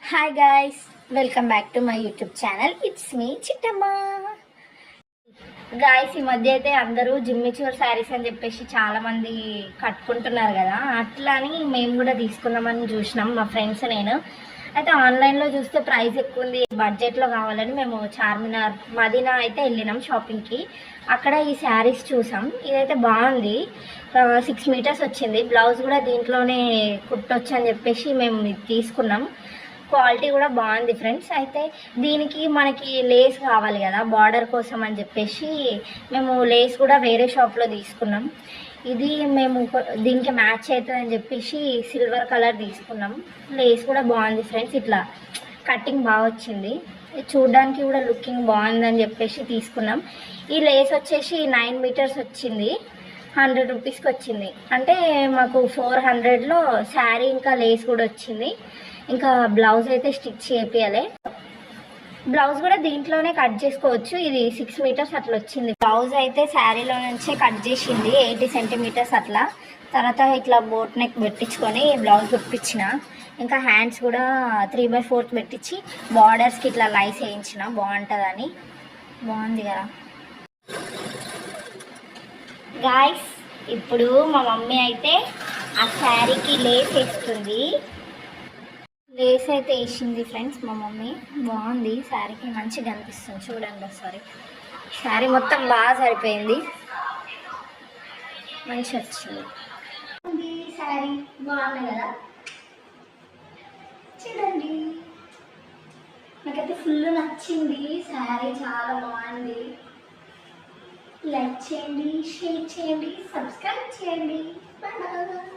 Hi guys, welcome back to my YouTube channel. It's me Chittamma. Guys, ఈ మధ్య అయితే అందరూ జిమ్మిచూర్ శారీస్ అని చెప్పేసి చాలామంది కట్టుకుంటున్నారు కదా. అట్లా అని మేము కూడా తీసుకుందామని చూసినాం, మా ఫ్రెండ్స్ నేను. అయితే ఆన్లైన్లో చూస్తే ప్రైస్ ఎక్కువ ఉంది, బడ్జెట్లో కావాలని మేము చార్మినార్ మదీనా అయితే వెళ్ళినాం షాపింగ్కి. అక్కడ ఈ శారీస్ చూసాం. ఇదైతే బాగుంది, 6 మీటర్స్ వచ్చింది. బ్లౌజ్ కూడా దీంట్లోనే కుట్టొచ్చు అని చెప్పేసి మేము ఇది తీసుకున్నాం. క్వాలిటీ కూడా బాగుంది ఫ్రెండ్స్. అయితే దీనికి మనకి లేస్ కావాలి కదా బార్డర్ కోసం అని చెప్పేసి మేము లేస్ కూడా వేరే షాప్లో తీసుకున్నాం. ఇది మేము దీనికి మ్యాచ్ అవుతుంది అని చెప్పేసి సిల్వర్ కలర్ తీసుకున్నాం. లేస్ కూడా బాగుంది ఫ్రెండ్స్, ఇట్లా కటింగ్ బాగా వచ్చింది, చూడడానికి కూడా లుకింగ్ బాగుందని చెప్పేసి తీసుకున్నాం. ఈ లేస్ వచ్చేసి 9 మీటర్స్ వచ్చింది, 100 రూపీస్కి వచ్చింది. అంటే మాకు 400లో శారీ ఇంకా లేస్ కూడా వచ్చింది. ఇంకా బ్లౌజ్ అయితే స్టిచ్ చేయాలి. బ్లౌజ్ కూడా దీంట్లోనే కట్ చేసుకోవచ్చు. ఇది 6 మీటర్స్ అట్లా వచ్చింది. బ్లౌజ్ అయితే శారీలో నుంచే కట్ చేసింది, 80 సెంటీమీటర్స్ అట్లా. తర్వాత ఇట్లా బోట్ నెక్ పెట్టించుకొని బ్లౌజ్ కుట్టించిన. ఇంకా హ్యాండ్స్ కూడా 3/4 పెట్టించి బార్డర్స్కి ఇట్లా లైస్ వేయించిన, బాగుంటుందని. బాగుంది కదా గాయ్స్. ఇప్పుడు మా మమ్మీ అయితే ఆ శారీకి లేస్ వేస్తుంది. లేస్ అయితే వేసింది ఫ్రెండ్స్ మా మమ్మీ. బాగుంది, శారీకి మంచిగా అనిపిస్తుంది. చూడండి ఒకసారి, శారీ మొత్తం బాగా సరిపోయింది, మంచిగా వచ్చింది. శారీ బాగుంది కదా, చూడండి. నాకైతే ఫుల్ నచ్చింది శారీ, చాలా బాగుంది. లైక్ చేయండి, షేర్ చేయండి, సబ్స్క్రైబ్ చేయండి. బాయ్.